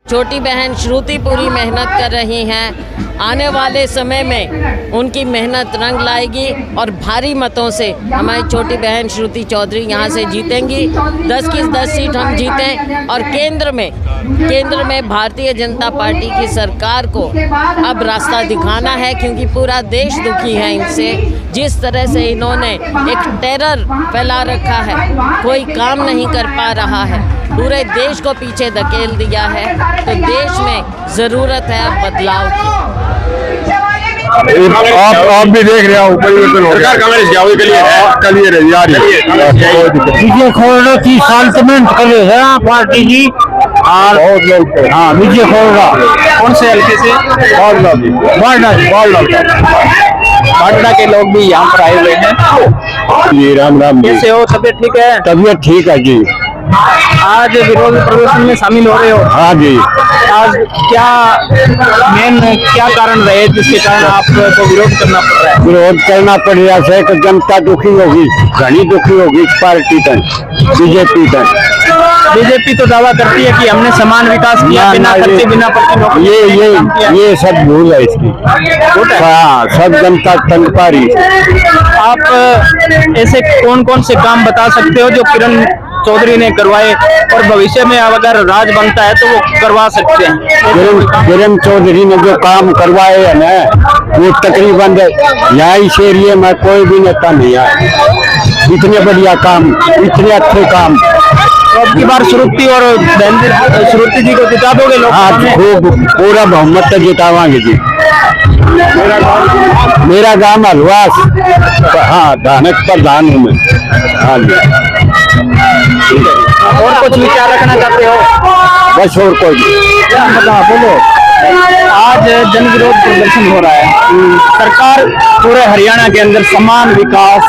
छोटी बहन श्रुति पूरी मेहनत कर रही हैं। आने वाले समय में उनकी मेहनत रंग लाएगी और भारी मतों से हमारी छोटी बहन श्रुति चौधरी यहाँ से जीतेंगी। 10 की 10 सीट हम जीतें और केंद्र में भारतीय जनता पार्टी की सरकार को अब रास्ता दिखाना है, क्योंकि पूरा देश दुखी है इनसे। जिस तरह से इन्होंने एक टेरर फैला रखा है, कोई काम नहीं कर पा रहा है, पूरे देश को पीछे धकेल दिया है, तो देश में ज़रूरत है अब बदलाव की। आप भी देख रहे हो सरकार कांग्रेस जाओगे के लिए विजय खोरडा की साल्टमेंट करे है पार्टी की और बहुत लोग। हाँ, विजय खोरडा कौन से हल्के से? बांडा के लोग भी यहाँ पर आए हुए हैं। जी राम राम जी। कैसे हो? तबीयत ठीक है? तबीयत ठीक है जी। आज विरोध प्रदर्शन में शामिल हो रहे हो? हाँ जी। आज क्या कारण रहे जिसके कारण आपको विरोध करना पड़ रहा है? विरोध करना पड़ रहा है कि जनता दुखी होगी, घनी दुखी होगी इस पार्टी तक, बीजेपी तक। बीजेपी तो दावा करती है कि हमने समान विकास किया, बिना खर्चे बिना प्रति ये सब भूल है इसकी। हाँ, सब जनता तंग पा रही। आप ऐसे कौन कौन से काम बता सकते हो जो किरण चौधरी ने करवाए और भविष्य में अगर राज बनता है तो वो करवा सकते हैं? किरण चौधरी ने जो काम करवाए है ना, वो तकरीबन यहाँ इस एरिए में कोई भी नेता नहीं आया इतने बढ़िया काम, इतने अच्छे काम। तो अब की बार श्रुति जी को जिता दोगे लोग? हाँ, खूब पूरा बहुमत तक जितावांगे जी। मेरा गांव हलवास, हाँ, धानक प्रधान हूँ मैं। हाँ जी। और कुछ विचार रखना चाहते हो? बस और कोई बोलो। आज जन विरोध प्रदर्शन हो रहा है। सरकार पूरे हरियाणा के अंदर समान विकास,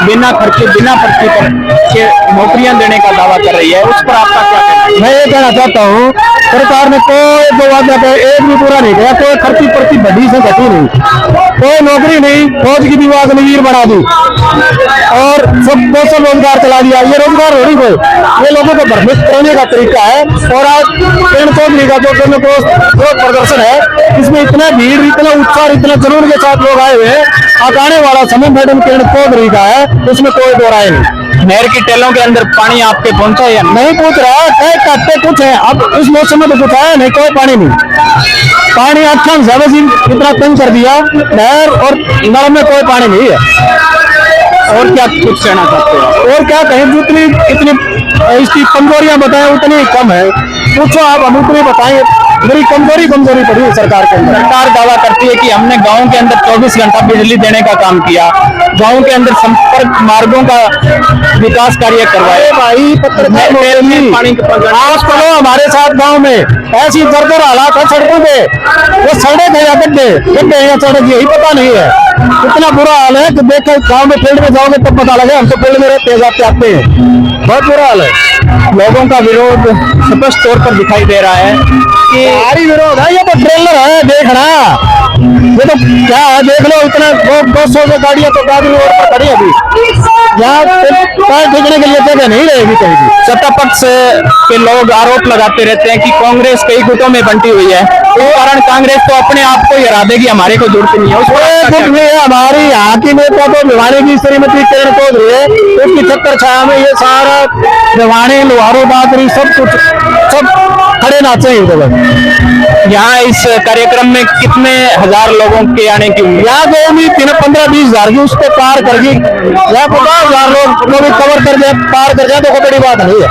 बिना खर्चे बिना प्रति के नौकरियां देने का दावा कर रही है, उस पर आपका क्या कहना है? मैं ये कहना चाहता हूँ, सरकार ने कोई जो वादा एक भी पूरा नहीं किया। कोई खर्ची प्रति बढ़ी से घटी नहीं, कोई नौकरी नहीं, फौज की विभाग अग्निवीर बना दी और सब कौशल रोजगार चला दिया। ये रोजगार हो रही कोई, ये लोगों को भ्रमित करने का तरीका है। और आज किरण चौधरी का जो प्रदर्शन है, इसमें इतना भीड़, इतना उत्साह, इतना जुनून के साथ लोग आए हुए हैं। आने वाला समय मैडम किरण चौधरी का है, उसमें कोई दो राय नहीं। नहर की टेलों के अंदर पानी आपके पहुंचा या नहीं पहुंच रहा? कई कहते कुछ है, अब इस मौसम में तो कुछ आया नहीं, कोई पानी नहीं। पानी अच्छा इतना तंग कर दिया, नहर और नल में कोई पानी नहीं है। और क्या कुछ कहना चाहते हो? और क्या कहें, जितनी इसकी कमजोरियां बताएं उतनी कम है। पूछो आप, हम उतनी बताएं, मेरी कमजोरी पड़ी है सरकार के अंदर। सरकार दावा करती है कि हमने गांव के अंदर 24 घंटा बिजली देने का काम किया, गांव के अंदर संपर्क मार्गों का विकास कार्य करवाए। भाई पानी आज करो हमारे साथ गांव में ऐसी दरदर हालात है सड़कों पे, वो सड़क है या गड्ढे या सड़क, यही पता नहीं है। इतना बुरा हाल है कि देखकर गाँव में फील्ड में जाओगे तब पता लगे। हम तो फील्ड में रहते आते हैं, बहुत बुरा हाल है। लोगों का विरोध स्पष्ट तौर पर दिखाई दे रहा है कि भारी विरोध है। ये तो ट्रेलर है, देखना ये तो क्या है, देख लो। इतना 200 गाड़ियां तो गाड़ी रोड पर खड़ी है अभी, यहाँ पैर ठेकने के लिए जगह नहीं रहेगी कहीं भी। सत्ता पक्ष के लोग आरोप लगाते रहते हैं कि कांग्रेस कई गुटों में बंटी हुई है, इस कारण कांग्रेस तो अपने आप को हरा देगी, हमारे को जरूरत नहीं है। हमारी यहाँ की नेता तो भिवानी की श्रीमती किरण चौधरी है, उसकी छत्र छाया में ये सारा भिवानी, लोहारो, बाकरी सब खड़े नाचे हैं। यहाँ इस कार्यक्रम में कितने हजार लोगों के आने की उम्मीद? यहाँ तो उम्मीद 15-20 हजार की, उसको पार करके यहाँ 50,000 लोग को भी कवर कर दे, पार कर जाए तो कोई बड़ी बात नहीं है।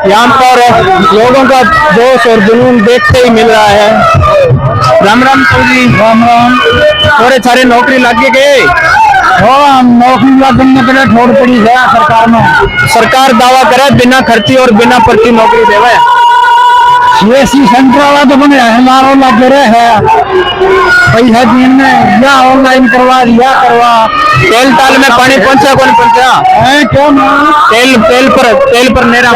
यहाँ पर लोगों का जोश और जुनून देखते ही मिल रहा है। राम राम चौधरी। राम राम। थोड़े सारे नौकरी लग गए? हाँ, नौकरी लगने के लिए छोड़ पड़ी है सरकार में। सरकार दावा करे बिना खर्ची और बिना प्रति नौकरी देवे। ये सेंटर वाला तो बने हमारा लग रहे हैं पैसा दिन में, या ऑनलाइन करवा दिया करवा। तेल ताल में पानी पहुंचा कौन पहुंचा है? क्यों तेल पर नेरा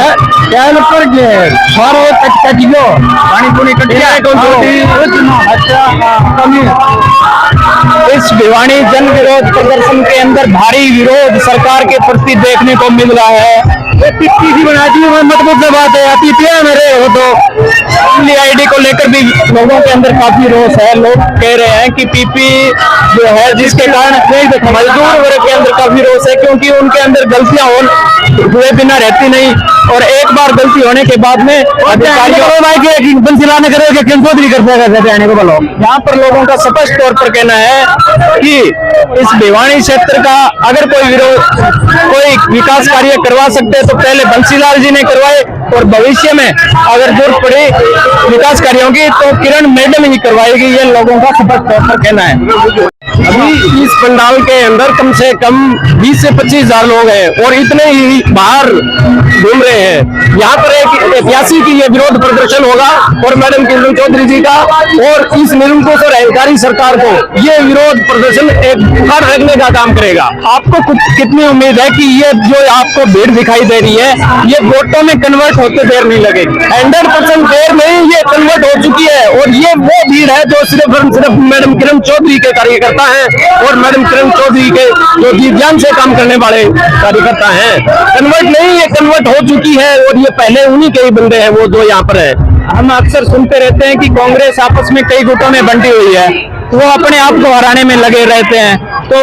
तेल पर के सारे कटियो पानी पुनी कटिया है कौन छोटी? अच्छा, कमी। इस भिवानी जन विरोध प्रदर्शन के अंदर भारी विरोध सरकार के प्रति देखने को मिल रहा है। पीपी बना दी, मतलब से बात है पीपी मेरे हो तो आईडी को लेकर भी लोगों के अंदर काफी रोष है। लोग कह रहे हैं कि पीपी जो है जिसके कारण मजदूर वर्ग के अंदर काफी रोष है, क्योंकि उनके अंदर गलतियां हुए बिना रहती नहीं, और एक बार गलती होने के बाद में अधिकारियों यहाँ पर लोगों का स्पष्ट तौर पर कहना है कि इस भिवानी क्षेत्र का अगर कोई विकास कार्य करवा सकते हैं तो पहले बंसीलाल जी ने करवाए, और भविष्य में अगर जरूरत पड़े विकास कार्यों की तो किरण मैडम ही करवाएगी, ये लोगों का स्पष्ट तौर पर कहना है। अभी इस पंडाल के अंदर कम से कम 20 से 25 हजार लोग हैं और इतने ही बाहर घूम रहे हैं। यहाँ पर एक ऐतिहासिक ये विरोध प्रदर्शन होगा और मैडम किरण चौधरी जी का और इस निरंकुश और अहंकारी सरकार को ये विरोध प्रदर्शन एक बुखार रखने का काम करेगा। आपको कितनी उम्मीद है कि ये जो आपको भीड़ दिखाई दे रही है ये वोटों में कन्वर्ट होते देर नहीं लगेगी? 100% देर नहीं, ये कन्वर्ट हो चुकी है, और ये वो भीड़ है जो सिर्फ और सिर्फ मैडम किरण चौधरी के कार्यकर्ता है और मैडम किरण चौधरी के जो जी जान से काम करने वाले कार्यकर्ता हैं। कन्वर्ट नहीं, ये कन्वर्ट हो चुकी है, और ये पहले उन्हीं के ही बंदे हैं वो जो यहाँ पर है। हम अक्सर सुनते रहते हैं कि कांग्रेस आपस में कई गुटों में बंटी हुई है, वो अपने आप को हराने में लगे रहते हैं, तो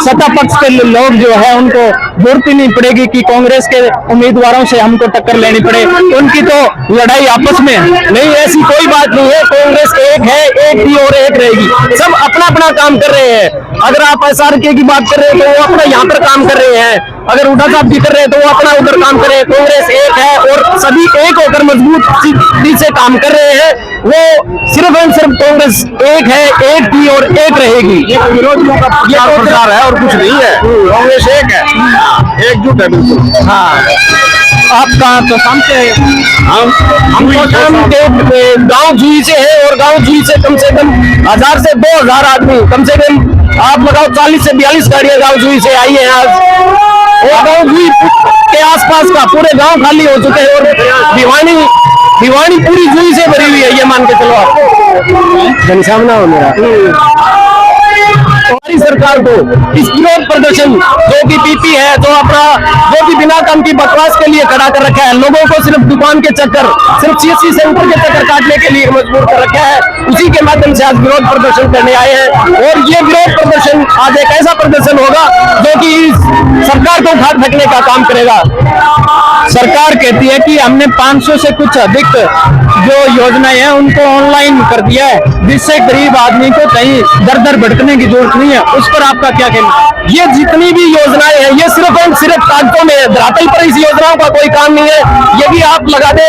सत्ता पक्ष के लोग जो है उनको जरूरत ही नहीं पड़ेगी कि कांग्रेस के उम्मीदवारों से हमको टक्कर लेनी पड़े, उनकी तो लड़ाई आपस में नहीं, ऐसी कोई बात नहीं है। कांग्रेस एक है, एक थी और एक रहेगी, सब अपना अपना काम कर रहे हैं। अगर आप SRK की बात कर रहे हैं तो वो अपना यहाँ पर काम कर रहे हैं, अगर उठा साहब की कर रहे हैं तो वो अपना उधर काम कर रहे हैं। कांग्रेस एक है और सभी एक होकर मजबूती से काम कर रहे हैं, वो सिर्फ और सिर्फ कांग्रेस एक है, एक थी और एक रहेगी। ये विरोधियों का प्रचार है और कुछ नहीं है, कांग्रेस एक है, एकजुट है बिल्कुल। हाँ, आप कहाँ तो शाम से? हम तो शाम के गाँव जुई से है, और गाँव जुई से कम 1000 से 2000 आदमी, कम से कम आप लगाओ 40 से 42 गाड़ियां गाँव जुई से आई है आज, और गाँव जुई के आसपास का पूरे गांव खाली हो चुके हैं, और भिवानी पूरी जुई से भरी हुई है, ये मान के चलो आप। घनश्याम ना हो मेरा हमारी सरकार को इस विरोध प्रदर्शन जो कि पीपी है, जो कि बिना काम की बकवास के लिए खड़ा कर रखा है, लोगों को सिर्फ दुकान के चक्कर, सिर्फ CSC सेंटर के चक्कर काटने के लिए मजबूर कर रखा है, उसी के माध्यम से आज विरोध प्रदर्शन करने आए हैं। और ये विरोध प्रदर्शन आज एक ऐसा प्रदर्शन होगा जो कि इस सरकार को उखाड़ फेंकने का काम करेगा। सरकार कहती है कि हमने 500 से कुछ अधिक जो योजनाएं हैं उनको ऑनलाइन कर दिया है, जिससे गरीब आदमी को कहीं दर दर भटकने की जरूरत नहीं है। उस पर आपका क्या कहना? ये जितनी भी योजनाएं हैं ये सिर्फ और सिर्फ कागजों में है, धरातल पर इस योजनाओं का कोई काम नहीं है। ये भी आप लगा दे,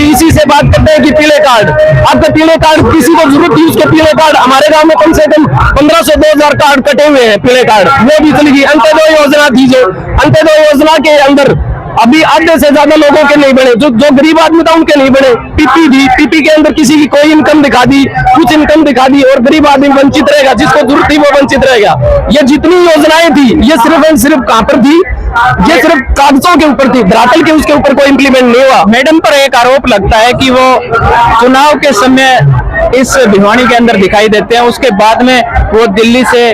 इसी से बात करते हैं कि पीले कार्ड, आपका पीले कार्ड किसी को जरूरत थी उसके पीले कार्ड, हमारे गांव में कम से कम 1500-2000 कार्ड कटे हुए हैं पीले कार्ड, वो भी चली गई। अंत्योदय योजना थी, जो अंत्योदय योजना के अंदर अभी आधे से ज्यादा लोगों के नहीं बने, जो गरीब आदमी था उनके नहीं बने। पीपी के अंदर किसी की कोई इनकम दिखा दी, कुछ इनकम दिखा दी, और गरीब आदमी वंचित रहेगा, जिसको जरूरत थी वो वंचित रहेगा। ये जितनी योजनाएं थी ये सिर्फ और सिर्फ कहां पर थी? ये सिर्फ कागजों के ऊपर थी, धरातल के उसके ऊपर कोई इंप्लीमेंट नहीं हुआ। मैडम पर एक आरोप लगता है कि वो चुनाव के समय इस भिवानी के अंदर दिखाई देते हैं, उसके बाद में वो दिल्ली से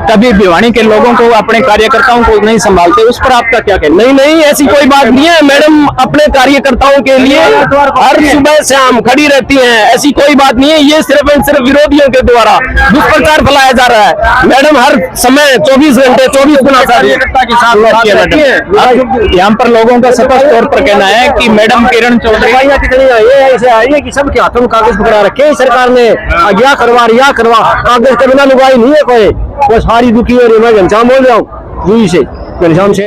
कभी भिवानी के लोगों को, अपने कार्यकर्ताओं को नहीं संभालते। उस पर आपका क्या कहना? नहीं, ऐसी कोई बात नहीं है। मैडम अपने कार्यकर्ताओं के लिए हर सुबह शाम खड़ी रहती हैं, ऐसी कोई बात नहीं है। ये सिर्फ और सिर्फ विरोधियों के द्वारा दुष्प्रचार फैलाया जा रहा है। मैडम हर समय 24 घंटे 24 गुना कार्यकर्ता के साथ रहती है। यहाँ पर लोगों का स्पष्ट तौर पर कहना है कि मैडम किरण चौधरी ऐसे आई है कि सबके हाथों में कागज पकड़ा रखे सरकार ने, या करवा कागज के बिना लुगाई नहीं है कोई। वो सारी दुखी हो रही। मैं घनश्याम बोल रहा हूँ, घनश्याम से।